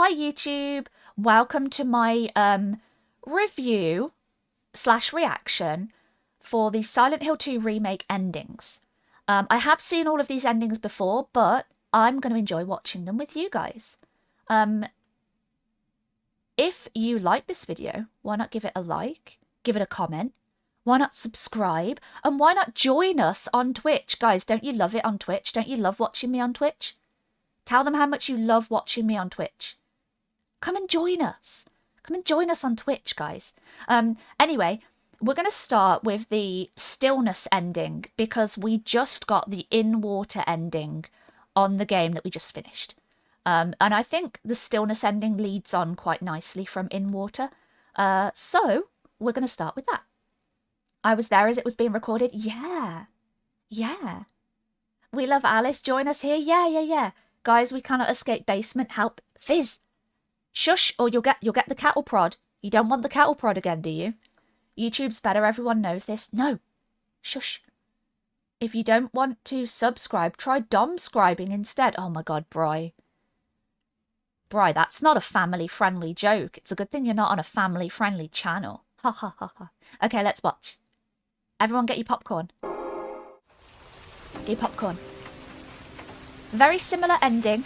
Hi YouTube, welcome to my review / reaction for the Silent Hill 2 remake endings. I have seen all of these endings before, but I'm going to enjoy watching them with you guys. If you like this video, why not give it a like, give it a comment, why not subscribe, and why not join us on Twitch? Guys, don't you love it on Twitch? Don't you love watching me on Twitch? Tell them how much you love watching me on Twitch. Come and join us. Come and join us on Twitch, guys. Anyway, we're going to start with the Stillness ending because we just got the in-water ending on the game that we just finished. And I think the Stillness ending leads on quite nicely from in-water. So we're going to start with that. I was there as it was being recorded. Yeah. Yeah. We love Alice. Join us here. Yeah. Guys, we cannot escape basement. Help. Fizz. Shush, or you'll get the cattle prod. You don't want the cattle prod again, do you? YouTube's better. Everyone knows this. No. Shush. If you don't want to subscribe, try dom-scribing instead. Oh my god, Bri. Bri, that's not a family-friendly joke. It's a good thing you're not on a family-friendly channel. Ha ha ha ha. Okay, let's watch. Everyone get your popcorn. Get your popcorn. Very similar ending.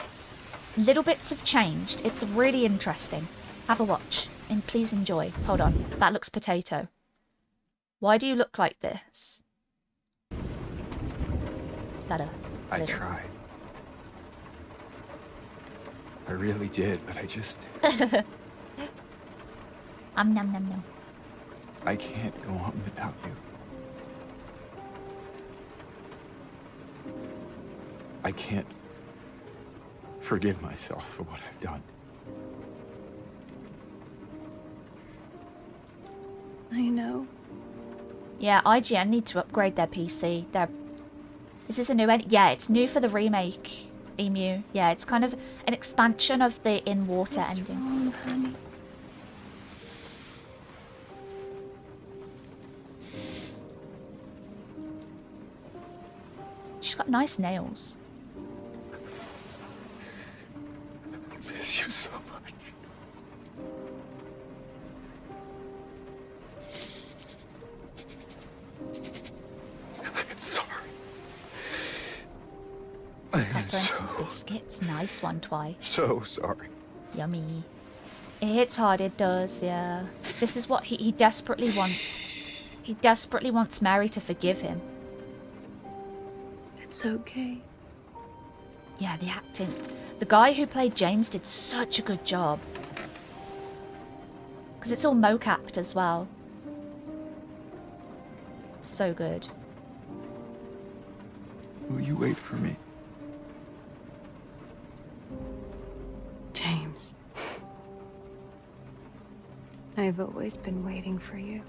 Little bits have changed. It's really interesting. Have a watch. And please enjoy. Hold on. That looks potato. Why do you look like this? It's better. I tried. I really did, but I just... Nom nom nom. I can't go on without you. I can't forgive myself for what I've done. I know. Yeah, IGN need to upgrade their PC. Is this a new end? Yeah, it's new for the remake, Emu. Yeah, it's kind of an expansion of the in-water ending. Wrong, honey? She's got nice nails. I miss you so much. I'm sorry. I am Pepper and so... some biscuits. Nice one, Twi. so sorry. Yummy. It hits hard, it does, yeah. This is what he desperately wants. He desperately wants Mary to forgive him. It's okay. Yeah, the acting. The guy who played James did such a good job. Because it's all mocapped as well. So good. Will you wait for me? James. I've always been waiting for you.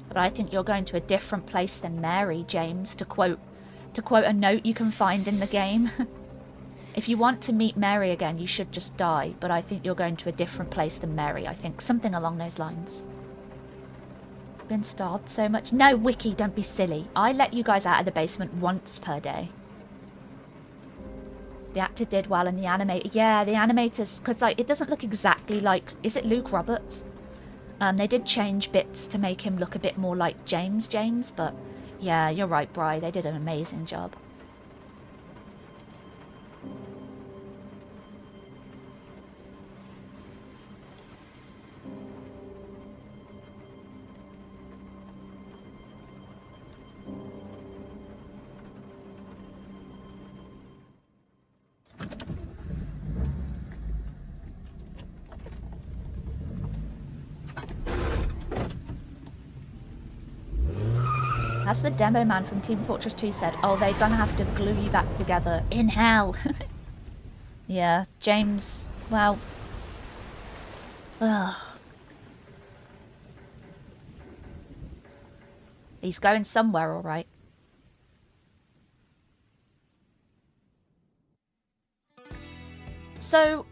But I think you're going to a different place than Mary, James, to quote a note you can find in the game. If you want to meet Mary again, you should just die, but I think you're going to a different place than Mary, I think. Something along those lines. Been starved so much. No, Wiki, don't be silly. I let you guys out of the basement once per day. The actor did well and the animator... Yeah, the animators... Because, like, it doesn't look exactly like... Is it Luke Roberts? They did change bits to make him look a bit more like James, but yeah, you're right, Bri. They did an amazing job. As the demo man from Team Fortress 2 said, oh, they're gonna have to glue you back together in hell. Yeah, James, well... Ugh. He's going somewhere, all right. So...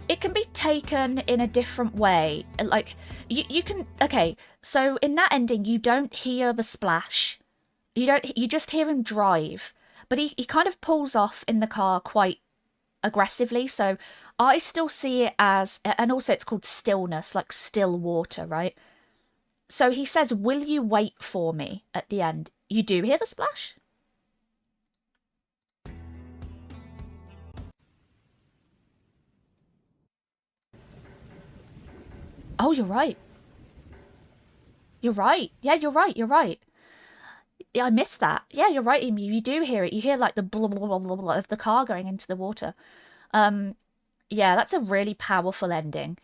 it can be taken in a different way. Like, you can... Okay, so in that ending, you don't hear the splash. You just hear him drive. But he kind of pulls off in the car quite aggressively, so I still see it as, and also it's called Stillness, like still water, right? So he says, "Will you wait for me?" at the end. You do hear the splash? Oh, you're right. You're right. Yeah, you're right. You're right. Yeah, I missed that. Yeah, you're right, Emu. You do hear it. You hear like the blah blah blah blah blah of the car going into the water. Yeah, that's a really powerful ending.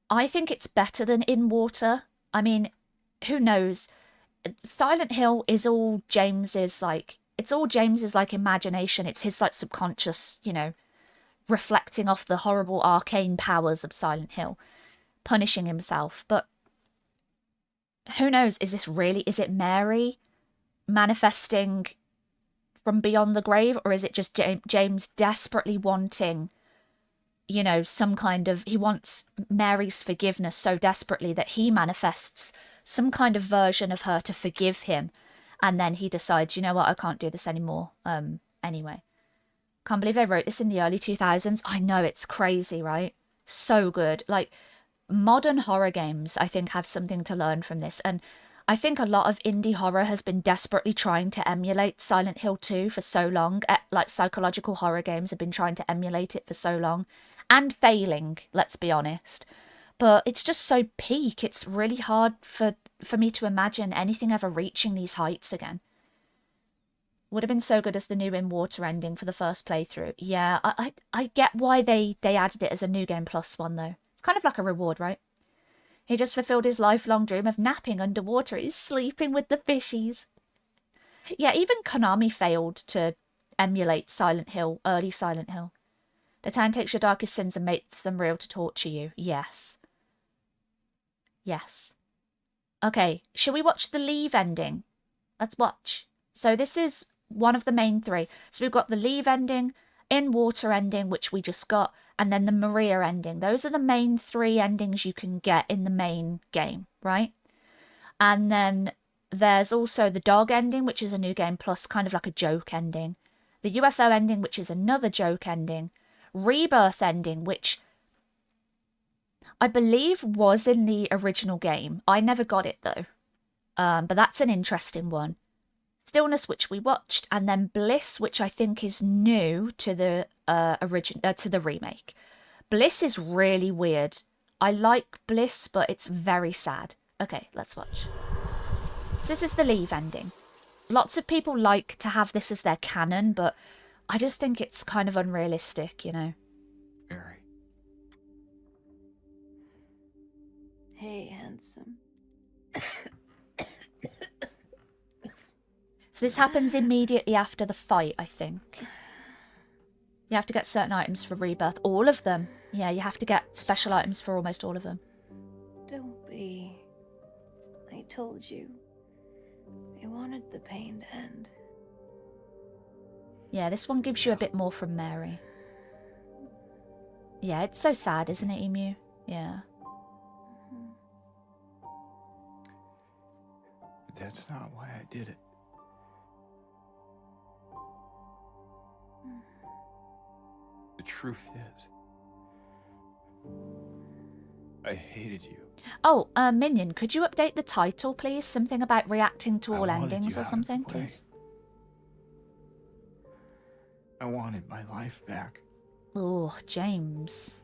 I think it's better than In Water. I mean, who knows? Silent Hill is all James's like, it's all James's like imagination. It's his like subconscious, you know, reflecting off the horrible arcane powers of Silent Hill, punishing himself. But who knows? Is this really, is it Mary manifesting from beyond the grave, or is it just James desperately wanting, you know, some kind of, he wants Mary's forgiveness so desperately that he manifests some kind of version of her to forgive him, and then he decides, you know what, I can't do this anymore. Anyway, can't believe they wrote this in the early 2000s. I know, it's crazy, right? So good. Like, modern horror games, I think, have something to learn from this, and I think a lot of indie horror has been desperately trying to emulate Silent Hill 2 for so long. Like, psychological horror games have been trying to emulate it for so long, and failing, let's be honest. But it's just so peak. It's really hard for me to imagine anything ever reaching these heights again. Would have been so good as the new In Water ending for the first playthrough. Yeah, I get why they added it as a New Game Plus one, though. It's kind of like a reward, right? He just fulfilled his lifelong dream of napping underwater. He's sleeping with the fishies. Yeah, even Konami failed to emulate Silent Hill, early Silent Hill. The town takes your darkest sins and makes them real to torture you. Yes. Yes. Okay, shall we watch the Leave ending? Let's watch. So this is one of the main three. So we've got the Leave ending, In Water ending, which we just got, and then the Maria ending. Those are the main three endings you can get in the main game, right? And then there's also the Dog ending, which is a New Game Plus, kind of like a joke ending. The UFO ending, which is another joke ending. Rebirth ending, which I believe was in the original game. I never got it, though. But that's an interesting one. Stillness, which we watched, and then Bliss, which I think is new to the to the remake. Bliss is really weird. I like Bliss, but it's very sad. Okay, let's watch. So this is the Leave ending. Lots of people like to have this as their canon, but I just think it's kind of unrealistic, you know. Mary. Hey, handsome. So this happens immediately after the fight, I think. You have to get certain items for Rebirth. All of them. Yeah, you have to get special items for almost all of them. Don't be. I told you. I wanted the pain to end. Yeah, this one gives you a bit more from Mary. Yeah, it's so sad, isn't it, Emu? Yeah. But that's not why I did it. The truth is, I hated you. Oh, Minion, could you update the title, please? Something about reacting to all I wanted endings you or out of something, the way. please? I wanted my life back. Oh, James.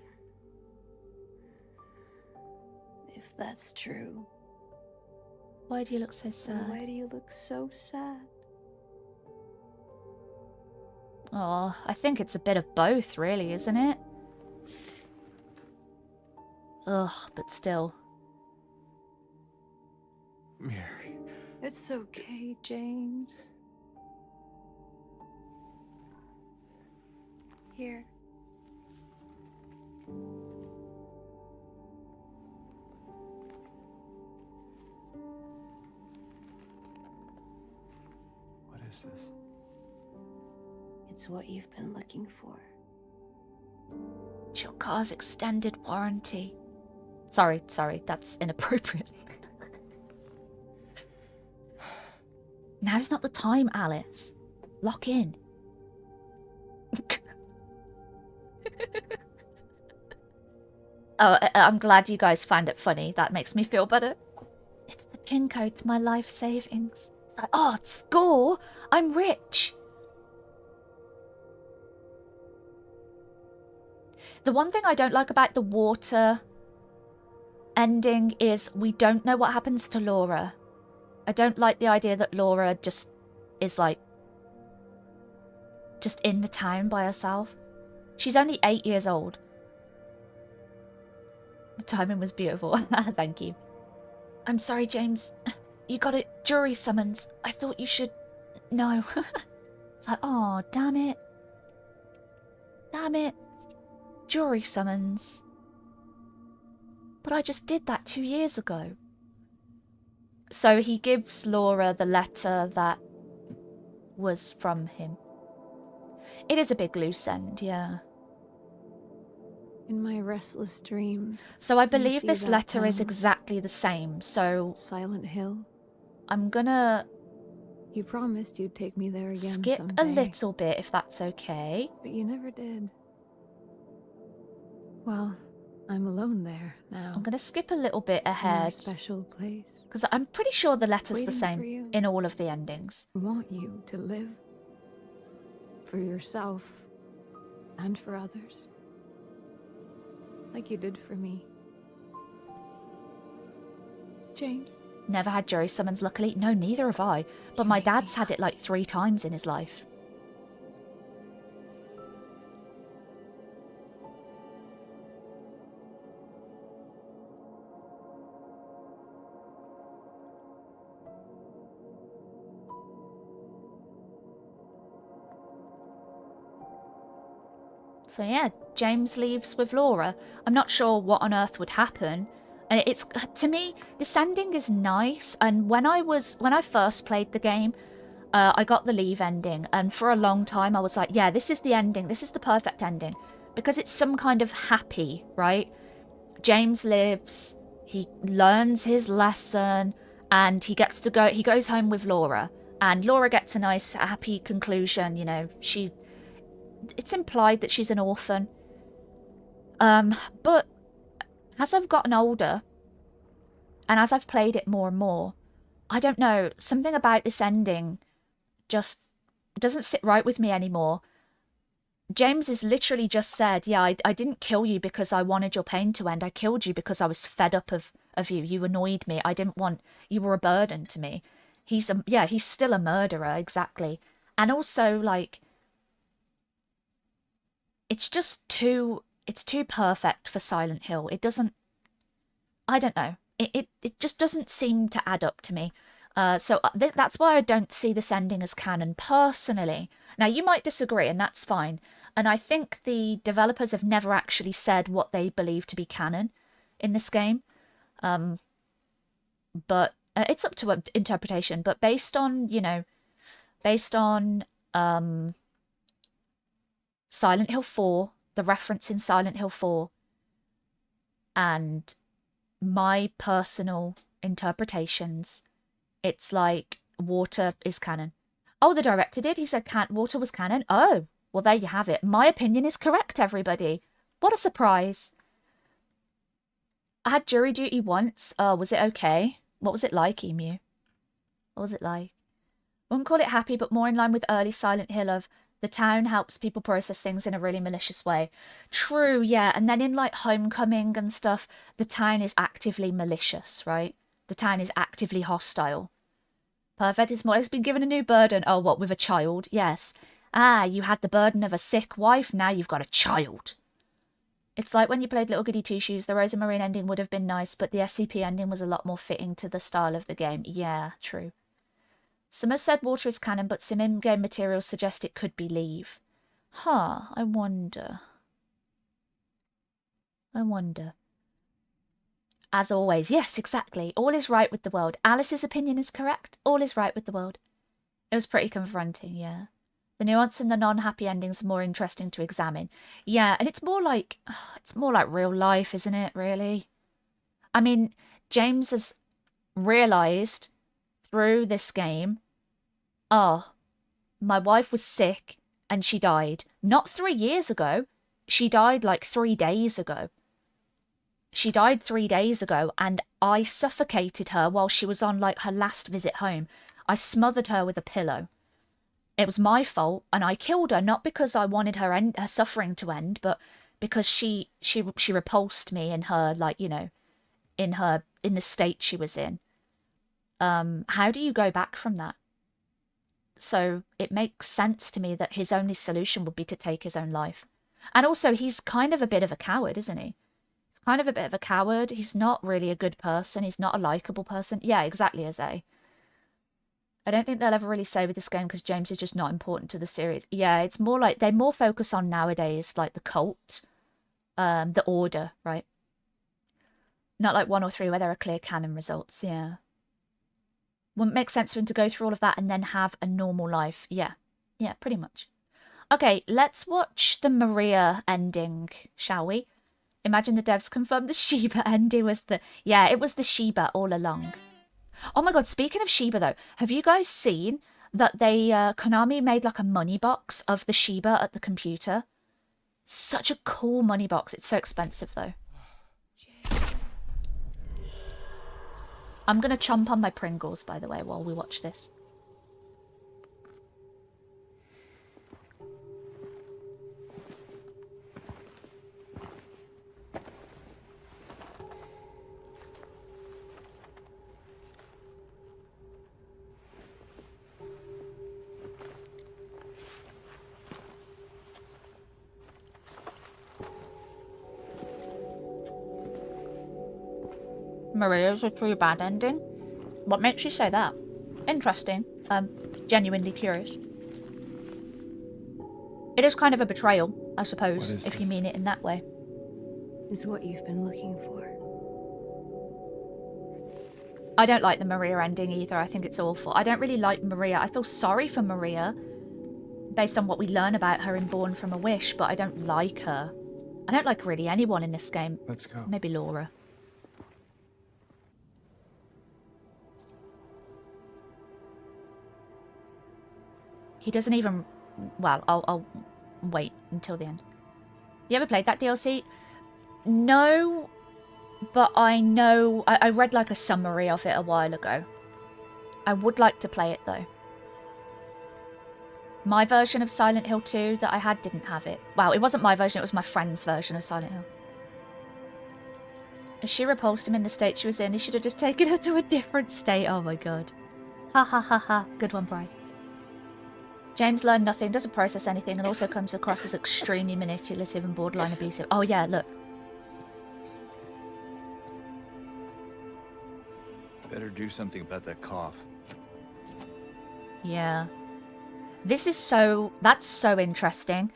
If that's true, Why do you look so then sad? why do you look so sad? Oh, I think it's a bit of both, really, isn't it? Ugh, but still. Mary. It's okay, James. Here. What is this? It's what you've been looking for. It's your car's extended warranty. Sorry, that's inappropriate. Now's not the time, Alice. Lock in. Oh, I'm glad you guys find it funny. That makes me feel better. It's the pin code to my life savings. It's like, oh, score! I'm rich! The one thing I don't like about the water ending is we don't know what happens to Laura. I don't like the idea that Laura just is like just in the town by herself. She's only 8 years old. The timing was beautiful. Thank you. I'm sorry, James. You got it. Jury summons. I thought you should know. It's like, oh, damn it. Damn it. Jury summons. But I just did that 2 years ago. So he gives Laura the letter that was from him. It is a big loose end, yeah. In my restless dreams. So I believe this letter is exactly the same, so... Silent Hill. I'm gonna... You promised you'd take me there again skip someday. a little bit, if that's okay. But you never did. Well, I'm alone there now. I'm gonna skip a little bit ahead. In our special place. Because I'm pretty sure the letter's the Waiting for same you. in all of the endings. I want you to live. For yourself. And for others. Like you did for me. James? Never had jury summons, luckily. No, neither have I. But my dad's had it like 3 times in his life. So yeah, James leaves with Laura. I'm not sure what on earth would happen. And it's, to me, this ending is nice. And when I first played the game, I got the leave ending. And for a long time, I was like, yeah, this is the ending. This is the perfect ending. Because it's some kind of happy, right? James lives, he learns his lesson, and he goes home with Laura. And Laura gets a nice, happy conclusion, you know, it's implied that she's an orphan. But as I've gotten older, and as I've played it more and more, I don't know, something about this ending just doesn't sit right with me anymore. James has literally just said, yeah, I didn't kill you because I wanted your pain to end. I killed you because I was fed up of you. You annoyed me. You were a burden to me. He's still a murderer, exactly. And also, like, it's too perfect for Silent Hill. It doesn't, I don't know. It just doesn't seem to add up to me. So that's why I don't see this ending as canon, personally. Now, you might disagree, and that's fine. And I think the developers have never actually said what they believe to be canon in this game. But it's up to interpretation. But based on Silent Hill 4, the reference in Silent Hill 4, and my personal interpretations, it's like water is canon. Oh, the director did? He said water was canon? Oh, well, there you have it. My opinion is correct, everybody. What a surprise. I had jury duty once. Was it okay? What was it like, Emu? What was it like? I wouldn't call it happy, but more in line with early Silent Hill of the town helps people process things in a really malicious way. True, yeah. And then in like Homecoming and stuff, the town is actively malicious, right? The town is actively hostile. Perfect. It's been given a new burden. Oh, what, with a child? Yes. Ah, you had the burden of a sick wife, now you've got a child. It's like when you played Little Goody Two Shoes, the Rosa Marine ending would have been nice, but the SCP ending was a lot more fitting to the style of the game. Yeah, true. Some have said water is canon, but some in-game materials suggest it could be leave. Huh, I wonder. As always, yes, exactly. All is right with the world. Alice's opinion is correct. All is right with the world. It was pretty confronting, yeah. The nuance in the non-happy endings are more interesting to examine. Yeah, and it's more like real life, isn't it, really? I mean, James has realised through this game, oh, my wife was sick and she died. Not 3 years ago. She died like 3 days ago. She died 3 days ago, and I suffocated her while she was on like her last visit home. I smothered her with a pillow. It was my fault, and I killed her, not because I wanted her suffering to end, but because she repulsed me in her, like, you know, in the state she was in. How do you go back from that? So it makes sense to me that his only solution would be to take his own life. And also, he's kind of a bit of a coward, isn't he? He's kind of a bit of a coward. He's not really a good person. He's not a likable person. Yeah, exactly, Aze. I don't think they'll ever really say with this game because James is just not important to the series. Yeah, it's more like they more focus on nowadays, like the cult, the order, right? Not like 1 or 3 where there are clear canon results. Yeah. Wouldn't make sense for him to go through all of that and then have a normal life. Yeah. Yeah, pretty much. Okay, let's watch the Maria ending, shall we? Imagine the devs confirmed the Shiba ending was the... Yeah, it was the Shiba all along. Oh my god, speaking of Shiba though, have you guys seen that they, Konami made like a money box of the Shiba at the computer? Such a cool money box. It's so expensive though. I'm gonna chomp on my Pringles, by the way, while we watch this. Maria's a true bad ending? What makes you say that? Interesting. Genuinely curious. It is kind of a betrayal, I suppose, if you mean it in that way. Is what you've been looking for. I don't like the Maria ending either. I think it's awful. I don't really like Maria. I feel sorry for Maria based on what we learn about her in Born from a Wish, but I don't like her. I don't like really anyone in this game. Let's go. Maybe Laura. He doesn't even... Well, I'll wait until the end. You ever played that DLC? No, but I know... I read like a summary of it a while ago. I would like to play it though. My version of Silent Hill 2 that I had didn't have it. Well, it wasn't my version, it was my friend's version of Silent Hill. If she repulsed him in the state she was in, he should have just taken her to a different state. Oh my god. Ha ha ha ha. Good one, Bri. James learned nothing, doesn't process anything, and also comes across as extremely manipulative and borderline abusive. Oh yeah, look. Better do something about that cough. Yeah. This is so... That's so interesting.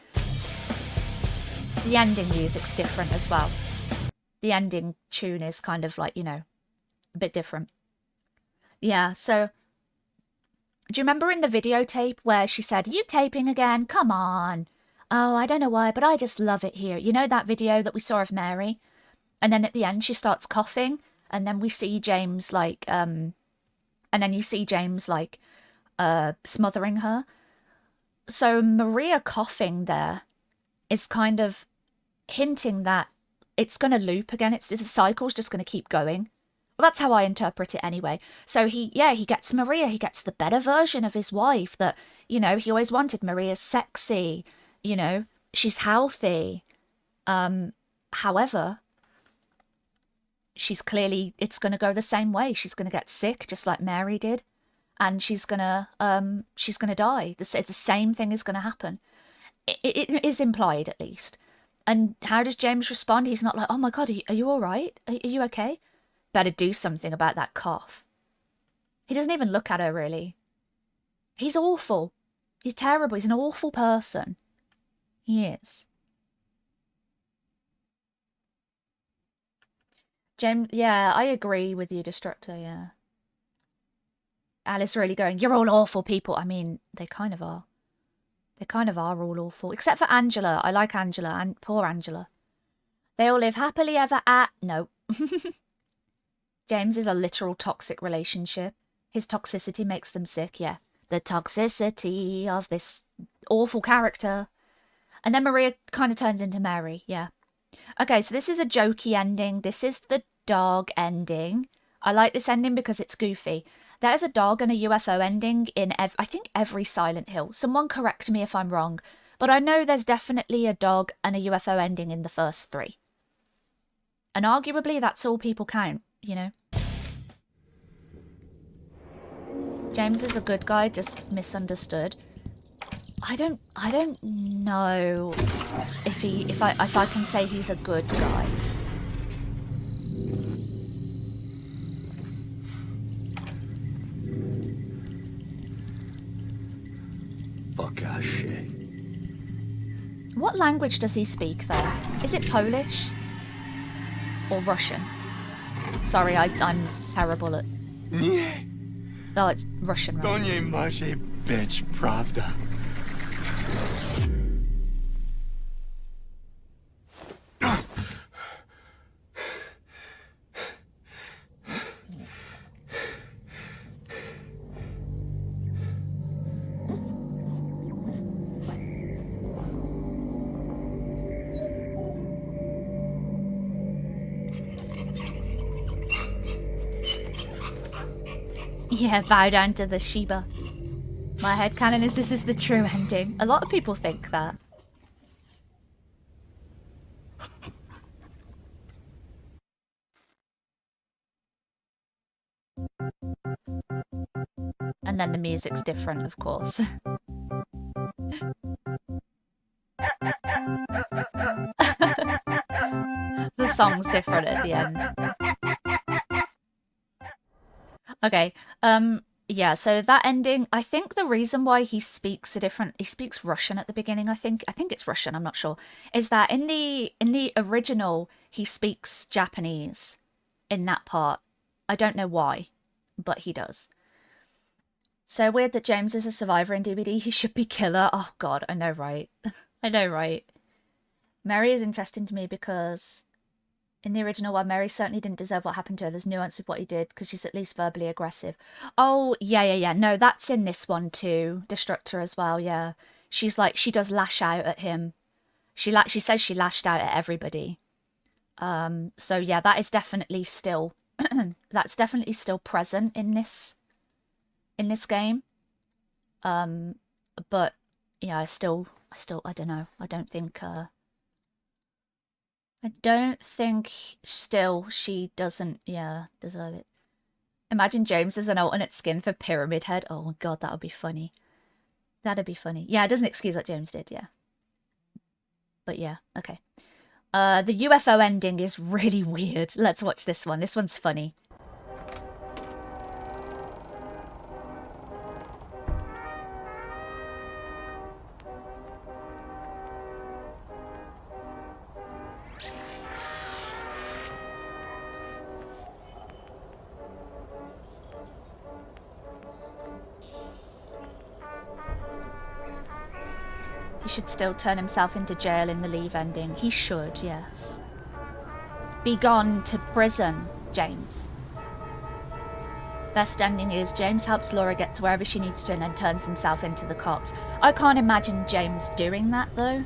The ending music's different as well. The ending tune is kind of like, you know, a bit different. Yeah, so... Do you remember in the videotape where she said, "You taping again? Come on." "Oh, I don't know why, but I just love it here." You know that video that we saw of Mary? And then at the end she starts coughing, and then we see James like, and then you see James like, smothering her. So Maria coughing there is kind of hinting that it's going to loop again. The cycle's just going to keep going. Well, that's how I interpret it anyway. So he gets Maria. He gets the better version of his wife that, you know, he always wanted. Maria's sexy, you know, she's healthy. However, she's clearly, it's going to go the same way. She's going to get sick just like Mary did. And she's going to die. It's the same thing is going to happen. It is implied at least. And how does James respond? He's not like, "Oh my God, are you all right? Are you okay? Better do something about that cough." He doesn't even look at her, really. He's awful. He's terrible. He's an awful person. He is. James, yeah, I agree with you, Destructor, yeah. Alice really going, "You're all awful people." I mean, they kind of are. They kind of are all awful. Except for Angela. I like Angela, and poor Angela. They all live happily ever at... No. James is a literal toxic relationship. His toxicity makes them sick, yeah. the toxicity of this awful character. And then Maria kind of turns into Mary, yeah. Okay, so this is a jokey ending. This is the dog ending. I like this ending because it's goofy. There is a dog and a UFO ending in, I think, every Silent Hill. Someone correct me if I'm wrong, but I know there's definitely a dog and a UFO ending in the first 3. And arguably, that's all people count, you know? James is a good guy, just misunderstood. I don't know if I can say he's a good guy. Fuck ass shit. What language does he speak there? Is it Polish? Or Russian? Sorry, I'm terrible at... Oh, it's Russian, right? To nie może być prawda. Yeah, bow down to the Sheba. My headcanon is this is the true ending. A lot of people think that. And then the music's different, of course. The song's different at the end. Okay, yeah, so that ending, I think the reason why he speaks he speaks Russian at the beginning, I think it's Russian, I'm not sure, is that in the original, he speaks Japanese in that part. I don't know why, but he does. So weird that James is a survivor in DBD. He should be killer. Oh god, I know, right? I know, right? Mary is interesting to me because in the original one, Mary certainly didn't deserve what happened to her. There's nuance with what he did because she's at least verbally aggressive. Oh, yeah. No, that's in this one too. Destructor as well, yeah. She's like, she does lash out at him. She says she lashed out at everybody. So yeah, that is definitely still, that's definitely still present in this game. But yeah, I still, I don't know. I don't think still she doesn't, yeah, deserve it. Imagine James as an alternate skin for Pyramid Head. Oh my god, that would be funny. That'd be funny. Yeah, it doesn't excuse what James did, yeah. But yeah, okay. The UFO ending is really weird. Let's watch this one. This one's funny. He should still turn himself into jail in the Leave ending. He should, yes. Be gone to prison, James. Best ending is James helps Laura get to wherever she needs to and then turns himself into the cops. I can't imagine James doing that, though.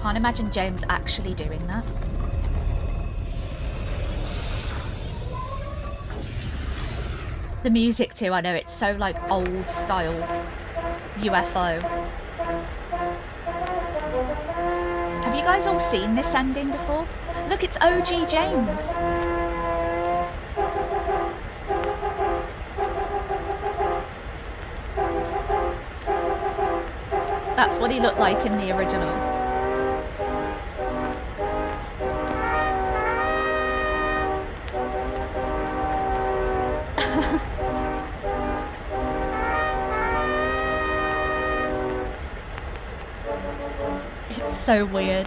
Can't imagine James actually doing that. The music too, I know, it's so like old style UFO. Have you guys all seen this ending before? Look, it's OG James. That's what he looked like in the original. So weird.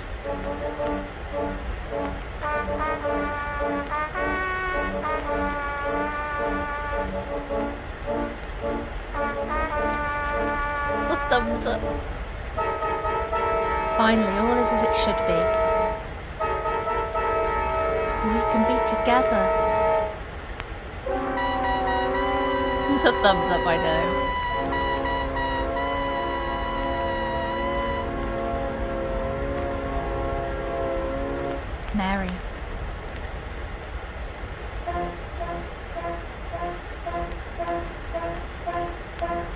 The thumbs up. Finally, all is as it should be. We can be together. The thumbs up, I know. Mary.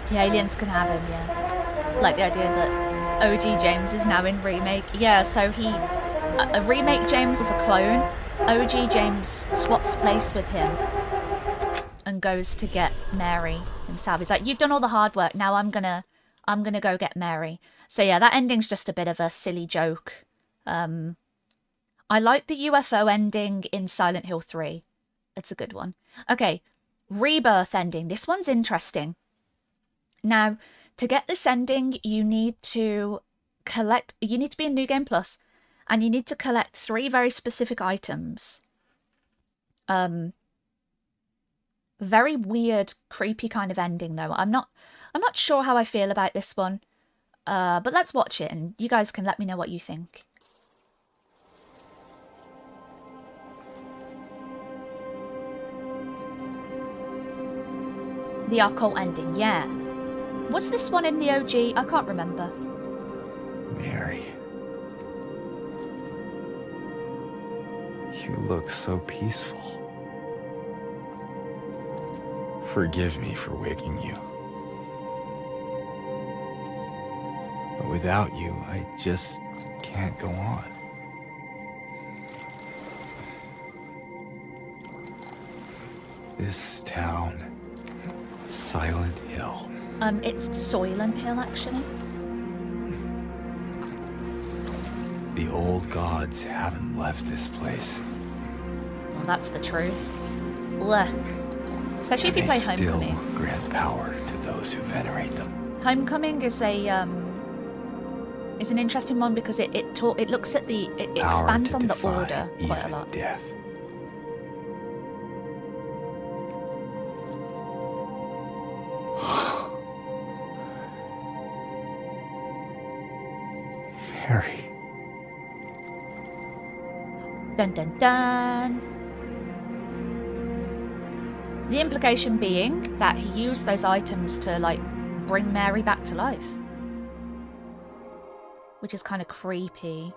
The aliens can have him, yeah. Like the idea that OG James is now in Remake. Yeah, so a Remake James was a clone. OG James swaps place with him and goes to get Mary himself. He's like, you've done all the hard work, now I'm gonna go get Mary. So yeah, that ending's just a bit of a silly joke. I like the UFO ending in Silent Hill 3. It's a good one. Okay, Rebirth Ending. This one's interesting. Now, to get this ending, you need to be in New Game Plus, and you need to collect 3 very specific items. Very weird, creepy kind of ending, though. I'm not sure how I feel about this one. But let's watch it, and you guys can let me know what you think. The occult ending, yeah. Was this one in the OG? I can't remember. Mary. You look so peaceful. Forgive me for waking you. But without you, I just can't go on. This town, Silent Hill. It's Soylent Hill, actually. The old gods haven't left this place. Well, that's the truth. Ugh. Especially if you play Homecoming. Still grant power to those who venerate them. Homecoming is an interesting one because it looks at it expands on the order quite a lot. Death. Mary. Dun dun dun. The implication being that he used those items to, like, bring Mary back to life. Which is kind of creepy.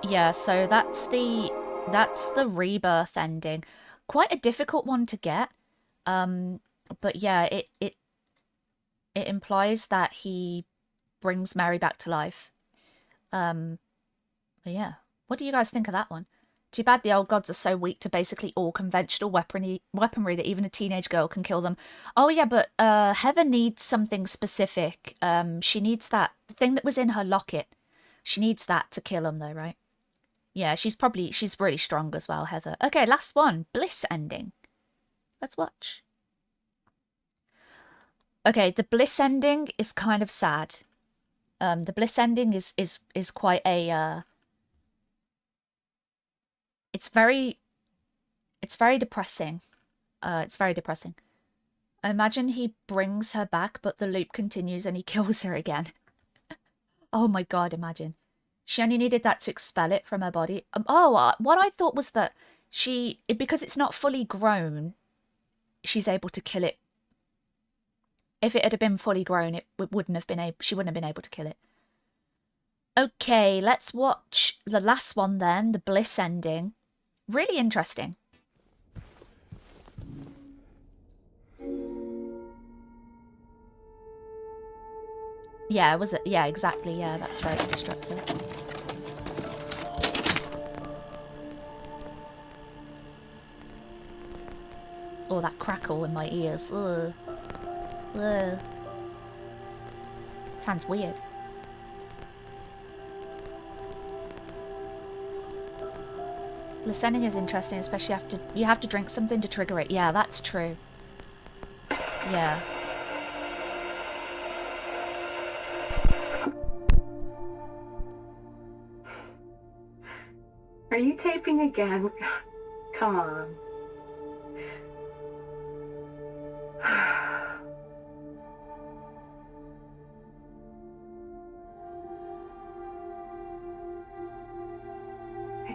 Yeah, so that's the Rebirth ending. Quite a difficult one to get. But yeah, it implies that he brings Mary back to life. But yeah. What do you guys think of that one? Too bad the old gods are so weak to basically all conventional weaponry that even a teenage girl can kill them. Oh yeah, but Heather needs something specific. She needs that thing that was in her locket. She needs that to kill him though, right? Yeah, she's really strong as well, Heather. Okay, last one. Bliss Ending. Let's watch. Okay, the Bliss Ending is kind of sad. The Bliss Ending is quite a it's very depressing. It's very depressing. I imagine he brings her back, but the loop continues and he kills her again. Oh my god, imagine. She only needed that to expel it from her body. What I thought was that because it's not fully grown, she's able to kill it. If it had been fully grown, she wouldn't have been able to kill it. Okay, let's watch the last one then, the Bliss Ending. Really interesting. Yeah, was it? Yeah, exactly. Yeah, that's right, the Destructor. Oh, that crackle in my ears. Ugh. Ugh. Sounds weird. Bliss Ending is interesting, especially after you have to drink something to trigger it. Yeah, that's true. Yeah. Are you taping again? Come on.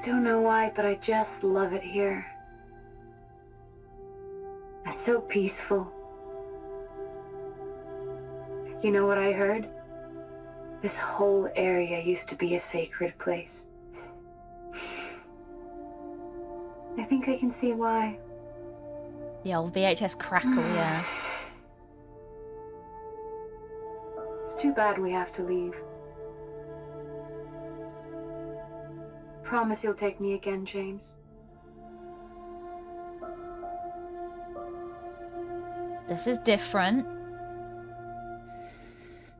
don't know why, but I just love it here. It's so peaceful. You know what I heard? This whole area used to be a sacred place. I think I can see why. The old VHS crackle, yeah. It's too bad we have to leave. Promise you'll take me again, James. This is different.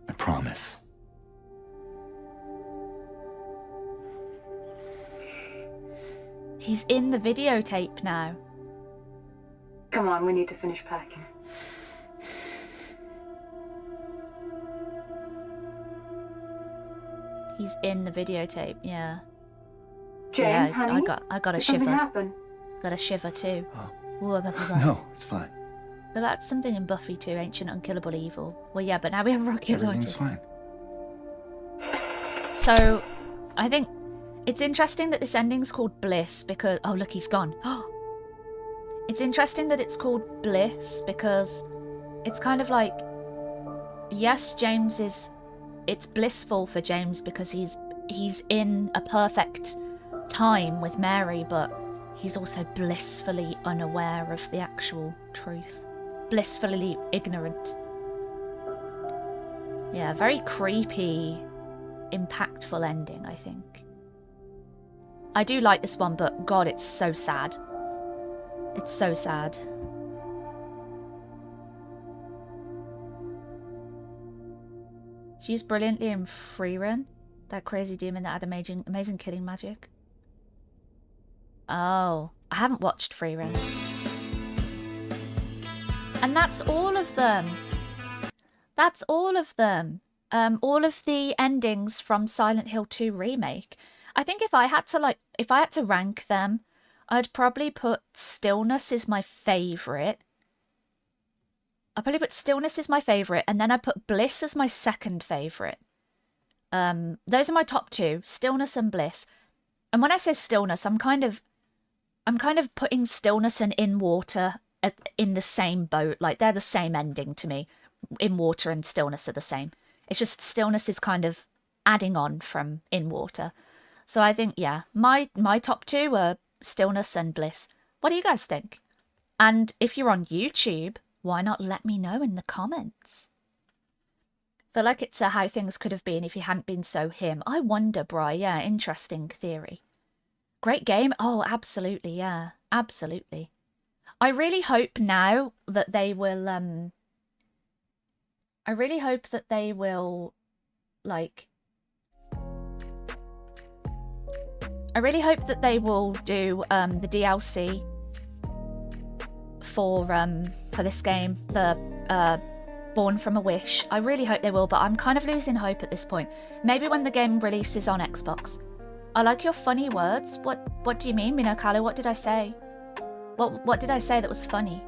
I promise. He's in the videotape now. Come on, we need to finish packing. He's in the videotape, yeah. James, Yeah, honey, I got a did something shiver. happen? Got a shiver too. Oh. No, it's fine. But that's something in Buffy too, Ancient Unkillable Evil. Well, yeah, but now we have Rocket Everything's Launcher. fine. So, I think it's interesting that this ending's called Bliss because... Oh, look, he's gone. It's interesting that it's called Bliss because it's kind of like... Yes, James is... It's blissful for James because he's in a perfect time with Mary, but he's also blissfully unaware of the actual truth. Blissfully ignorant. Yeah, very creepy, impactful ending, I think. I do like this one, but God, it's so sad. It's so sad. She used brilliantly in Freerun, that crazy demon that had amazing killing magic. Oh, I haven't watched Freerun. And that's all of them. That's all of them. All of the endings from Silent Hill 2 Remake. I think if I had to rank them, I'd probably put Stillness is my favourite. I'd probably put Stillness as my favourite, and then I'd put Bliss as my second favourite. Those are my top two, Stillness and Bliss. And when I say Stillness, I'm kind of putting Stillness and In Water in the same boat. Like, they're the same ending to me. In Water and Stillness are the same. It's just Stillness is kind of adding on from In Water. So I think, yeah, my top two are Stillness and Bliss. What do you guys think? And if you're on YouTube, why not let me know in the comments? Feel like it's how things could have been if he hadn't been so him. I wonder, Bri. Yeah, interesting theory. Great game. Oh, absolutely, yeah. Absolutely. I really hope now that they will, I really hope that they will, like... I really hope that they will do the DLC for this game, the Born from a Wish. I really hope they will, but I'm kind of losing hope at this point. Maybe when the game releases on Xbox. I like your funny words. What do you mean, Minokalo? What did I say? What did I say that was funny?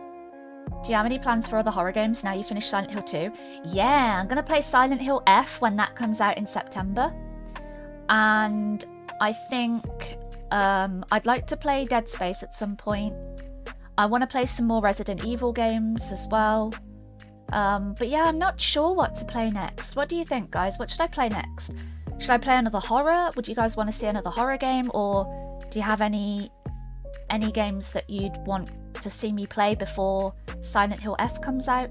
Do you have any plans for other horror games now you finish Silent Hill 2? Yeah, I'm gonna play Silent Hill F when that comes out in September. And I think I'd like to play Dead Space at some point. I want to play some more Resident Evil games as well. But yeah, I'm not sure what to play next. What do you think, guys? What should I play next? Should I play another horror? Would you guys want to see another horror game? Or do you have any games that you'd want to see me play before Silent Hill F comes out?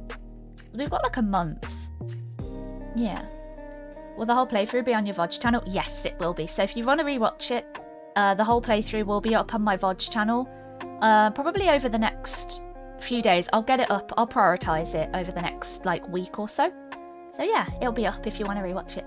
We've got like a month. Yeah. Will the whole playthrough be on your VOD channel? Yes, it will be. So if you want to rewatch it, the whole playthrough will be up on my VOD channel. Probably over the next few days. I'll get it up. I'll prioritise it over the next, like, week or so. So yeah, it'll be up if you want to rewatch it.